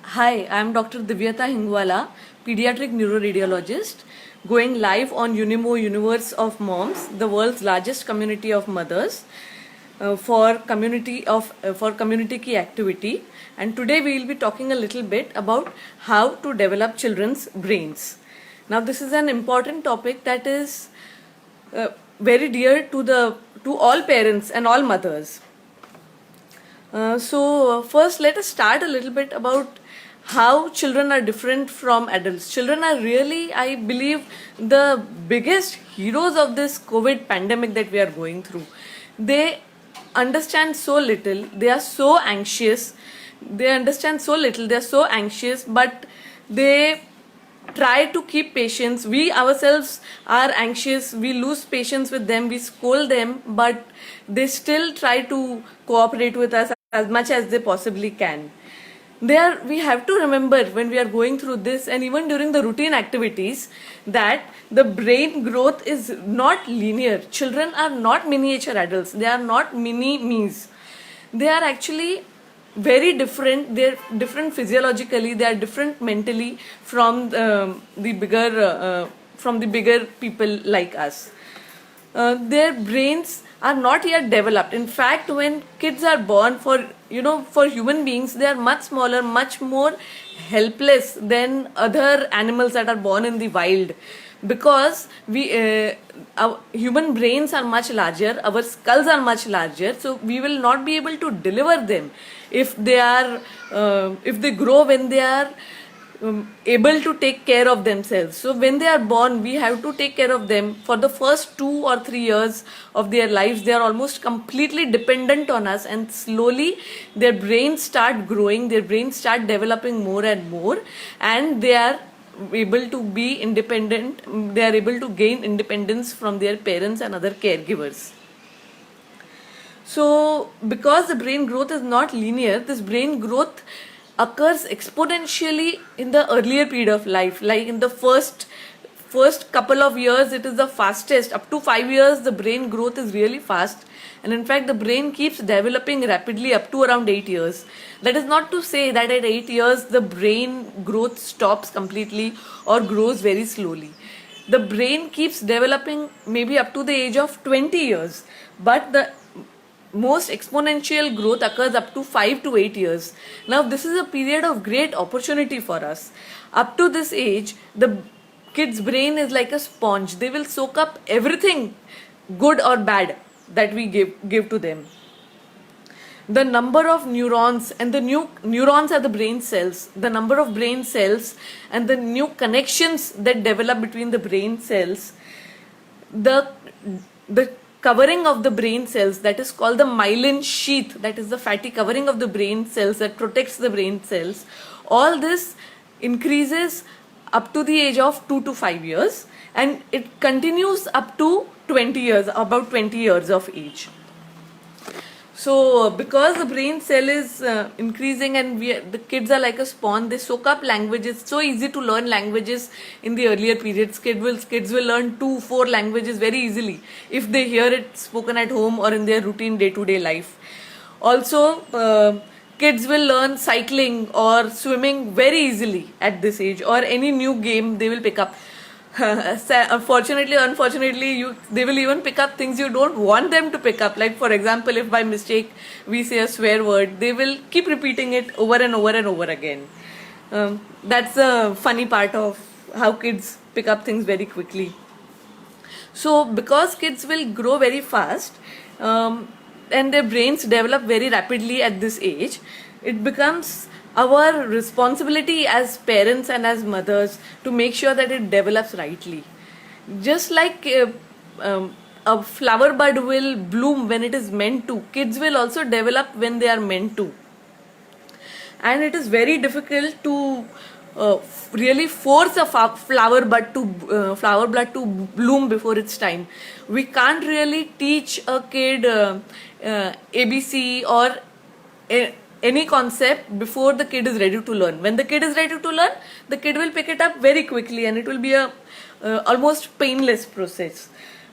Hi, I'm Dr. Divyata Hingwala, pediatric neuroradiologist, going live on Unimo Universe of Moms, the world's largest community of mothers, for community key activity. And today we will be talking a little bit about how to develop children's brains. Now, this is an important topic that is very dear to all parents and all mothers. First, let us start a little bit about how children are different from adults. Children are really, I believe, the biggest heroes of this COVID pandemic that we are going through. They understand so little, they are so anxious, they understand so little, they are so anxious, but they try to keep patience. We ourselves are anxious, we lose patience with them, we scold them, but they still try to cooperate with us as much as they possibly can. We have to remember when we are going through this and even during the routine activities that the brain growth is not linear. Children are not miniature adults, they are not mini me's. They are actually very different. They're different physiologically, they are different mentally from the bigger people like us. Their brains are not yet developed. In fact, when kids are born, for human beings, they are much smaller, much more helpless than other animals that are born in the wild, because our human brains are much larger, our skulls are much larger, so we will not be able to deliver them if they grow when they are able to take care of themselves. So when they are born, we have to take care of them for the first 2 or 3 years of their lives. They are almost completely dependent on us, and slowly their brains start growing, their brains start developing more and more, and they are able to be independent. They are able to gain independence from their parents and other caregivers. So, because the brain growth is not linear, this brain growth occurs exponentially in the earlier period of life. Like in the first couple of years, it is the fastest. Up to 5 years, the brain growth is really fast, and in fact, the brain keeps developing rapidly up to around 8 years. That is not to say that at 8 years the brain growth stops completely or grows very slowly. The brain keeps developing maybe up to the age of 20 years, but the most exponential growth occurs up to 5 to 8 years. Now, this is a period of great opportunity for us. Up to this age, the kid's brain is like a sponge. They will soak up everything, good or bad, that we give to them. The number of neurons, and the new neurons are the brain cells, the number of brain cells and the new connections that develop between the brain cells, the covering of the brain cells, that is called the myelin sheath, that is the fatty covering of the brain cells that protects the brain cells. All this increases up to the age of 2 to 5 years, and it continues up to 20 years, about 20 years of age. So, because the brain cell is increasing, and the kids are like a sponge, they soak up languages. It's so easy to learn languages in the earlier periods. Kids will learn 2, 4 languages very easily if they hear it spoken at home or in their routine day-to-day life. Also, kids will learn cycling or swimming very easily at this age, or any new game they will pick up. Unfortunately, they will even pick up things you don't want them to pick up. Like, for example, if by mistake we say a swear word, they will keep repeating it over and over and over again. That's the funny part of how kids pick up things very quickly. So, because kids will grow very fast, and their brains develop very rapidly at this age, it becomes our responsibility as parents and as mothers to make sure that it develops rightly. Just like a flower bud will bloom when it is meant to, kids will also develop when they are meant to. And it is very difficult to really force a flower bud to bloom before its time. We can't really teach a kid ABC or any concept before the kid is ready to learn. When the kid is ready to learn, the kid will pick it up very quickly, and it will be a almost painless process.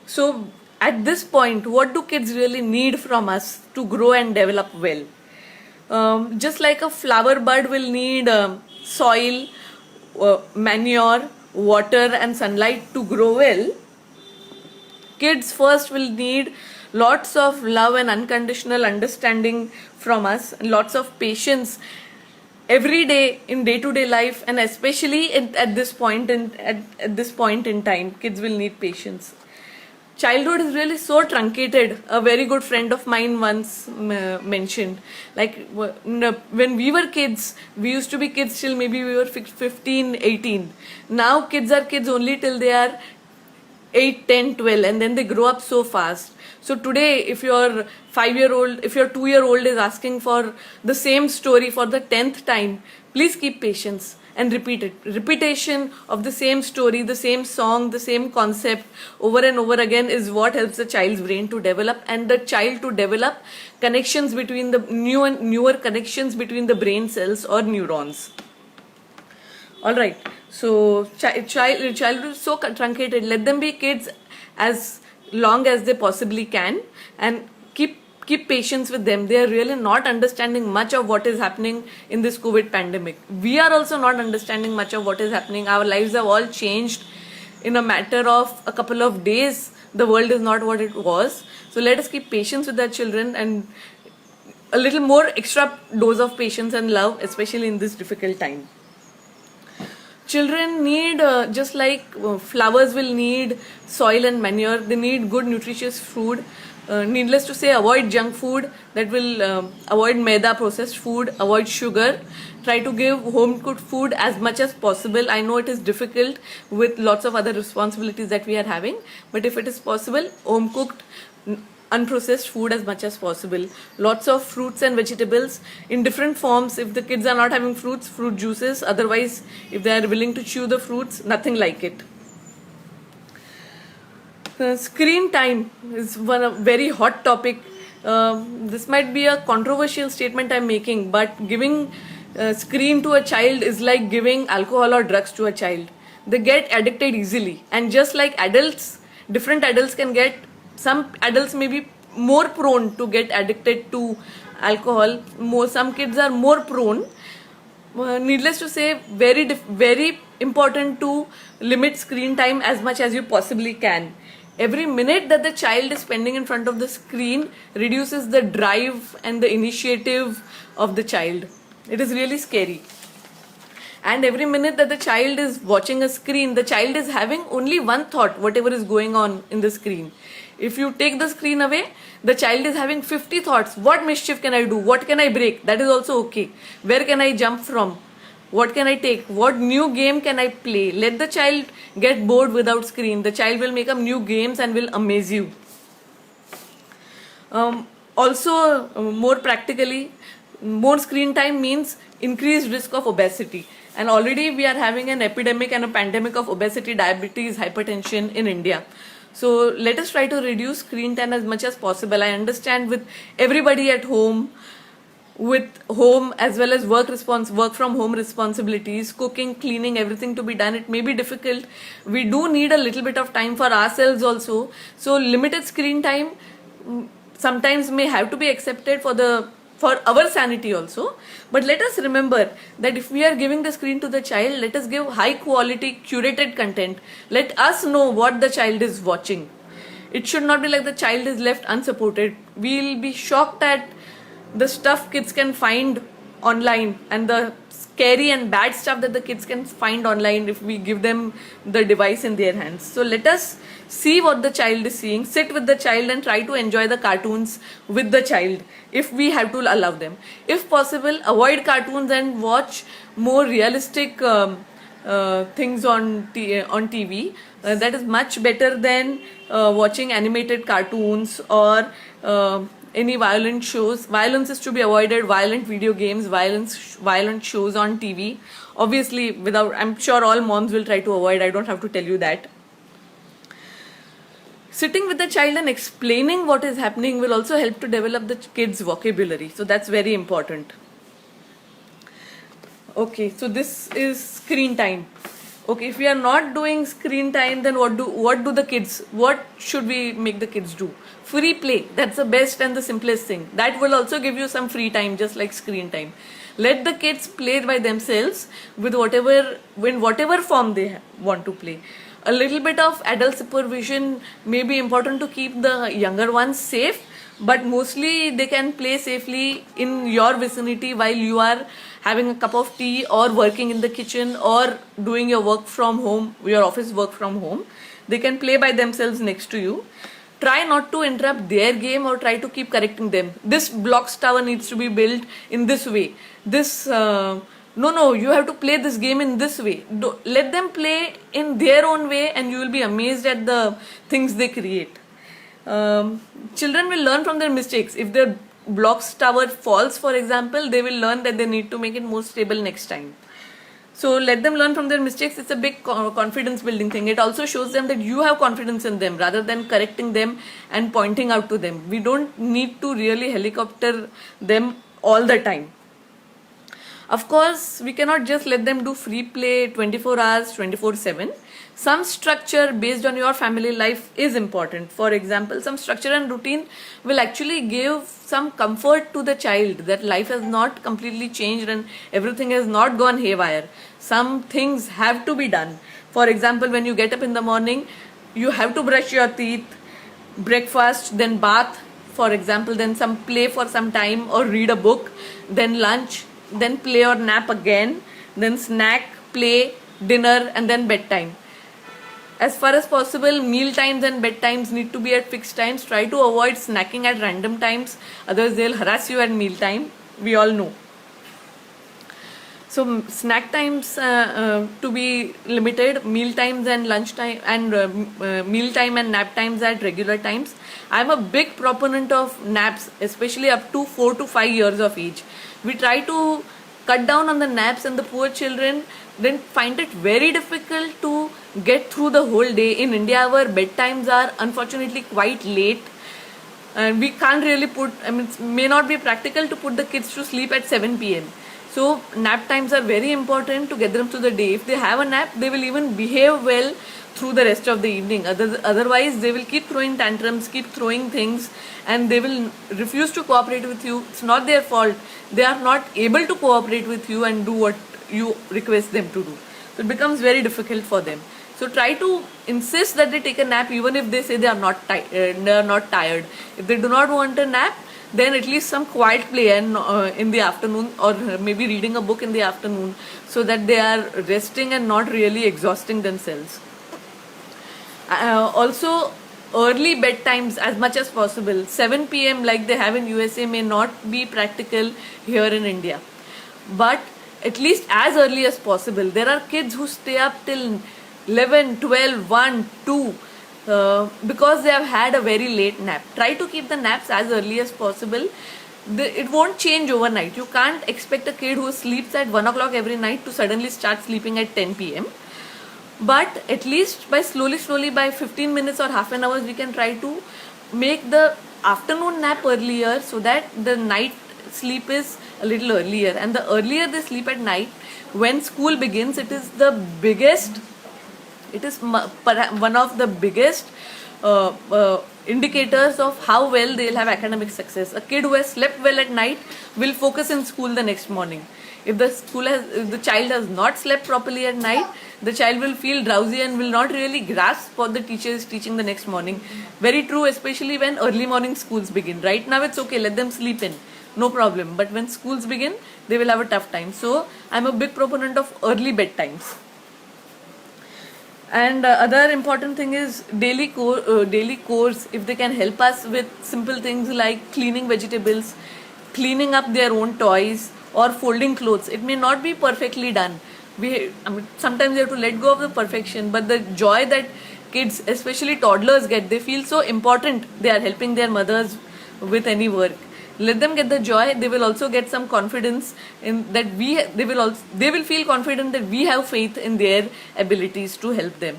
So at this point, what do kids really need from us to grow and develop well? Just like a flower bud will need soil, manure, water, and sunlight to grow well, kids first will need lots of love and unconditional understanding from us, and lots of patience every day in day-to-day life, and especially at this point at this point in time, kids will need patience. Childhood is really so truncated. A very good friend of mine once mentioned, like when we were kids, we used to be kids till maybe we were 15, 18. Now kids are kids only till they are 8, 10, 12, and then they grow up so fast. So today, if your 5-year-old, if your 2-year-old is asking for the same story for the 10th time, please keep patience and repeat it. Repetition of the same story, the same song, the same concept over and over again is what helps the child's brain to develop, and the child to develop connections between the newer connections between the brain cells or neurons. Alright, so childhood is so truncated. Let them be kids as long as they possibly can, and keep patience with them. They are really not understanding much of what is happening in this COVID pandemic. We are also not understanding much of what is happening. Our lives have all changed in a matter of a couple of days. The world is not what it was. So let us keep patience with our children, and a little more extra dose of patience and love, especially in this difficult time. Children need, just like flowers will need soil and manure, they need good nutritious food. Needless to say, avoid junk food, that will avoid maida processed food, avoid sugar. Try to give home cooked food as much as possible. I know it is difficult with lots of other responsibilities that we are having, but if it is possible, home cooked unprocessed food as much as possible. Lots of fruits and vegetables in different forms. If the kids are not having fruits, fruit juices. Otherwise, if they are willing to chew the fruits, nothing like it. Screen time is a very hot topic. This might be a controversial statement I'm making, but giving screen to a child is like giving alcohol or drugs to a child. They get addicted easily, and just like adults, different adults can get, some adults may be more prone to get addicted to alcohol. Some kids are more prone. Needless to say, very important to limit screen time as much as you possibly can. Every minute that the child is spending in front of the screen reduces the drive and the initiative of the child. It is really scary. And every minute that the child is watching a screen, the child is having only one thought, whatever is going on in the screen. If you take the screen away, the child is having 50 thoughts. What mischief can I do? What can I break? That is also okay. Where can I jump from? What can I take? What new game can I play? Let the child get bored without screen. The child will make up new games and will amaze you. Also, more practically, more screen time means increased risk of obesity. And already we are having an epidemic and a pandemic of obesity, diabetes, hypertension in India. So let us try to reduce screen time as much as possible. I understand with everybody at home, with home as well as work from home responsibilities, cooking, cleaning, everything to be done, it may be difficult. We do need a little bit of time for ourselves also. So limited screen time sometimes may have to be accepted for our sanity also. But let us remember that if we are giving the screen to the child, let us give high quality curated content. Let us know what the child is watching. It should not be like the child is left unsupported. We'll be shocked at the stuff kids can find online and the scary and bad stuff that the kids can find online if we give them the device in their hands. So let us see what the child is seeing, sit with the child and try to enjoy the cartoons with the child if we have to allow them. If possible, avoid cartoons and watch more realistic things on TV. That is much better than watching animated cartoons or any violent shows. Violence is to be avoided. Violent video games, violent shows on TV. Obviously, I'm sure all moms will try to avoid. I don't have to tell you that. Sitting with the child and explaining what is happening will also help to develop the kids' vocabulary. So that's very important. Okay, so this is screen time. Okay, if we are not doing screen time, then what do the kids, what should we make the kids do? Free play, that's the best and the simplest thing. That will also give you some free time, just like screen time. Let the kids play by themselves with whatever form they want to play. A little bit of adult supervision may be important to keep the younger ones safe, but mostly they can play safely in your vicinity while you are having a cup of tea or working in the kitchen or doing your work from home, your office work from home. They can play by themselves next to you. Try not to interrupt their game or try to keep correcting them. This blocks tower needs to be built in this way. This no, you have to play this game in this way. Let them play in their own way, and you will be amazed at the things they create. Children will learn from their mistakes. If their blocks tower falls, for example, they will learn that they need to make it more stable next time. So let them learn from their mistakes. It's a big confidence building thing. It also shows them that you have confidence in them rather than correcting them and pointing out to them. We don't need to really helicopter them all the time. Of course, we cannot just let them do free play 24 hours, 24/7. Some structure based on your family life is important. For example, some structure and routine will actually give some comfort to the child that life has not completely changed and everything has not gone haywire. Some things have to be done. For example, when you get up in the morning, you have to brush your teeth, breakfast, then bath, for example, then some play for some time or read a book, then lunch, then play or nap again, then snack, play, dinner, and then bedtime. As far as possible, meal times and bedtimes need to be at fixed times. Try to avoid snacking at random times, otherwise they'll harass you at meal time. We all know. So snack times to be limited, meal times and lunch time, and meal time and nap times at regular times. I'm a big proponent of naps, especially up to 4 to 5 years of age. We try to cut down on the naps, and the poor children then find it very difficult to get through the whole day. In India, our bedtimes are unfortunately quite late, and we can't really it may not be practical to put the kids to sleep at 7 p.m. So nap times are very important to get them through the day. If they have a nap, they will even behave well through the rest of the evening. Otherwise, they will keep throwing tantrums, keep throwing things, and they will refuse to cooperate with you. It's not their fault. They are not able to cooperate with you and do what you request them to do. So it becomes very difficult for them. So try to insist that they take a nap even if they say they are not tired. If they do not want a nap, then at least some quiet play and in the afternoon, or maybe reading a book in the afternoon, so that they are resting and not really exhausting themselves. Also, early bedtimes as much as possible. 7 p.m. like they have in USA may not be practical here in India, but at least as early as possible. There are kids who stay up till 11, 12, 1, 2 because they have had a very late nap. Try to keep the naps as early as possible. It won't change overnight. You can't expect a kid who sleeps at 1 o'clock every night to suddenly start sleeping at 10 p.m. But at least by slowly by 15 minutes or half an hour, we can try to make the afternoon nap earlier, so that the night sleep is a little earlier. And the earlier they sleep at night, when school begins, it is the biggest, it is one of the biggest indicators of how well they'll have academic success. A kid who has slept well at night will focus in school the next morning. If the child has not slept properly at night, the child will feel drowsy and will not really grasp what the teacher is teaching the next morning. Very true, especially when early morning schools begin. Right now it's okay, let them sleep in, no problem. But when schools begin, they will have a tough time. So I'm a big proponent of early bedtimes. And other important thing is daily chores. If they can help us with simple things like cleaning vegetables, cleaning up their own toys, or folding clothes. It may not be perfectly done. Sometimes you have to let go of the perfection, but the joy that kids, especially toddlers, get, they feel so important. They are helping their mothers with any work. Let them get the joy. They will also get some confidence in that they will feel confident that we have faith in their abilities to help them.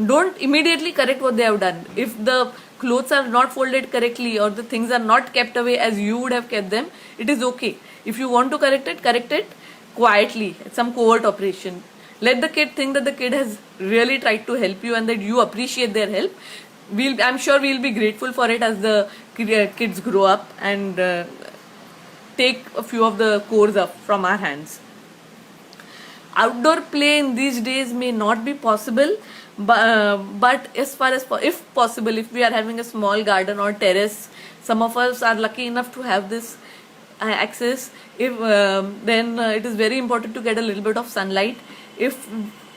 Don't immediately correct what they have done. If the clothes are not folded correctly or the things are not kept away as you would have kept them, it is okay. If you want to correct it quietly. It's some covert operation. let the kid think that the kid has really tried to help you and that you appreciate their help. I'm sure we'll be grateful for it as the kids grow up and take a few of the chores up from our hands. Outdoor play in these days may not be possible, but as far as if possible, if we are having a small garden or terrace, some of us are lucky enough to have this access. If then it is very important to get a little bit of sunlight. If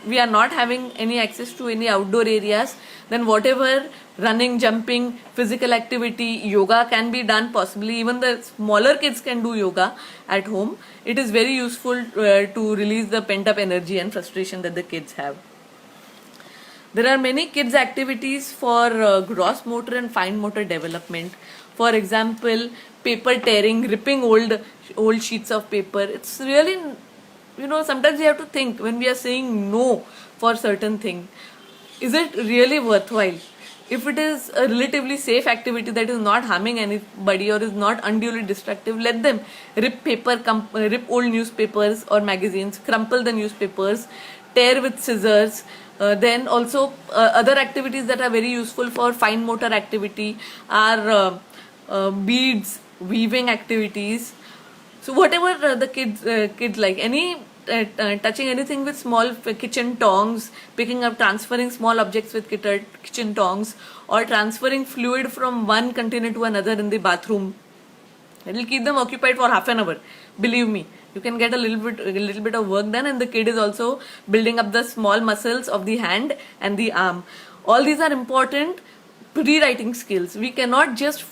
we are not having any access to any outdoor areas, then whatever running, jumping, physical activity, yoga can be done. Possibly even the smaller kids can do yoga at home. It is very useful to release the pent up energy and frustration that the kids have. There are many kids activities for gross motor and fine motor development. For example, paper tearing, ripping old sheets of paper. It's really, sometimes we have to think when we are saying no for certain thing, is it really worthwhile? If it is a relatively safe activity that is not harming anybody or is not unduly destructive, let them rip paper, rip old newspapers or magazines, crumple the newspapers, tear with scissors. Then also other activities that are very useful for fine motor activity are beads, weaving activities. So whatever the kids like, any touching anything with small kitchen tongs, picking up, transferring small objects with kitchen tongs, or transferring fluid from one container to another in the bathroom. It will keep them occupied for half an hour. Believe me, you can get a little bit of work done, and the kid is also building up the small muscles of the hand and the arm. All these are important pre-writing skills. We cannot just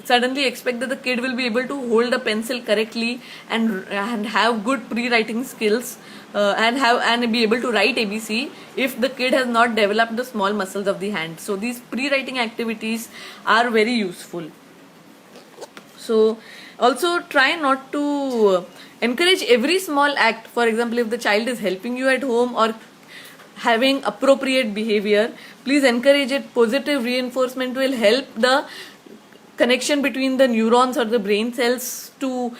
suddenly expect that the kid will be able to hold a pencil correctly and have good pre-writing skills and be able to write ABC if the kid has not developed the small muscles of the hand. So these pre-writing activities are very useful. So also try not to encourage every small act. For example, if the child is helping you at home or having appropriate behavior, please encourage it. Positive reinforcement will help the connection between the neurons or the brain cells to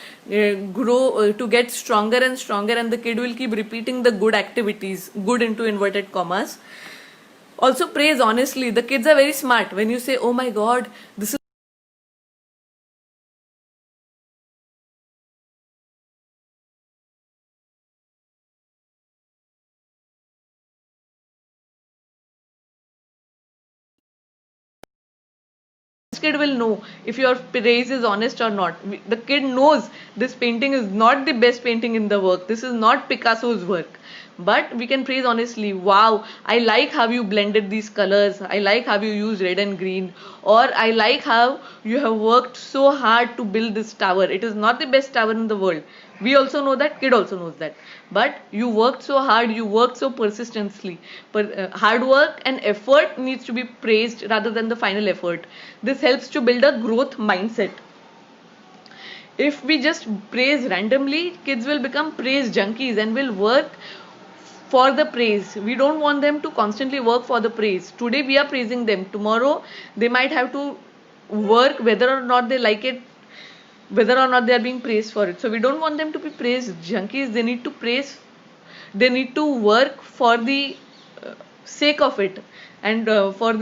grow, to get stronger and stronger, and the kid will keep repeating the good activities, good into inverted commas. Also praise honestly. The kids are very smart. When you say, oh my god, this is kid will know if your praise is honest or not. The kid knows this painting is not the best painting in the work. This is not Picasso's work. But we can praise honestly. Wow, I like how you blended these colors. I like how you used red and green. Or I like how you have worked so hard to build this tower. It is not the best tower in the world. We also know that, kid also knows that. But you worked so hard, you worked so persistently. But hard work and effort needs to be praised rather than the final effort. This helps to build a growth mindset. If we just praise randomly, kids will become praise junkies and will work for the praise. We don't want them to constantly work for the praise. Today we are praising them. Tomorrow they might have to work whether or not they like it, whether or not they are being praised for it. So we don't want them to be praised junkies. They need to praise, they need to work for the sake of it and for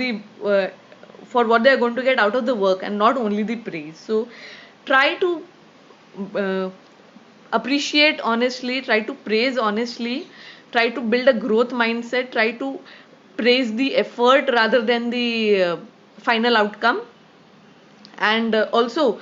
what they are going to get out of the work and not only the praise. So try to appreciate honestly, try to praise honestly, try to build a growth mindset, try to praise the effort rather than the final outcome. And also,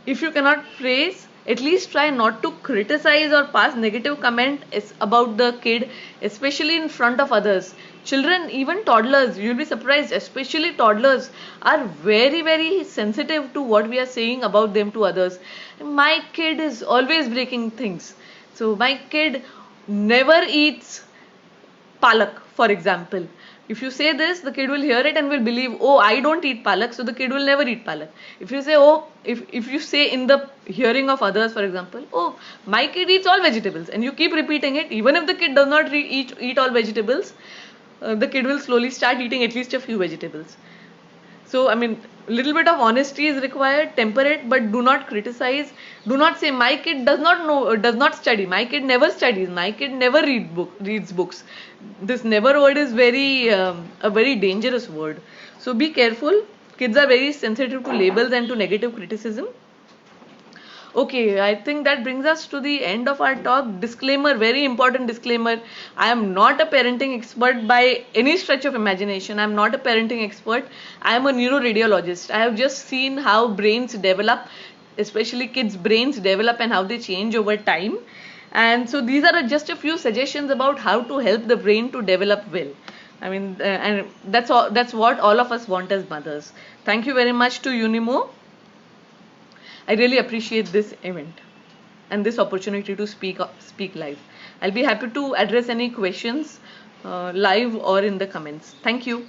if you cannot praise, at least try not to criticize or pass negative comment about the kid, especially in front of others. Children, even toddlers, you'll be surprised, especially toddlers are very, very sensitive to what we are saying about them to others. My kid is always breaking things. So my kid never eats palak, for example. If you say this, the kid will hear it and will believe, oh, I don't eat palak, so the kid will never eat palak. If you say, oh, if you say in the hearing of others, for example, oh, my kid eats all vegetables, and you keep repeating it, even if the kid does not eat all vegetables, the kid will slowly start eating at least a few vegetables. So, I mean, little bit of honesty is required, temper it, but do not criticize. Do not say my kid does not know, does not study. My kid never studies. My kid never reads books. This never word is a very dangerous word. So be careful. Kids are very sensitive to labels and to negative criticism. Okay, I think that brings us to the end of our talk. Disclaimer, very important disclaimer. I am not a parenting expert by any stretch of imagination. I am not a parenting expert. I am a neuroradiologist. I have just seen how brains develop, especially kids' brains develop and how they change over time. And so these are just a few suggestions about how to help the brain to develop well. I mean, and that's all. That's what all of us want as mothers. Thank you very much to Unimo. I really appreciate this event and this opportunity to speak live. I'll be happy to address any questions live or in the comments. Thank you.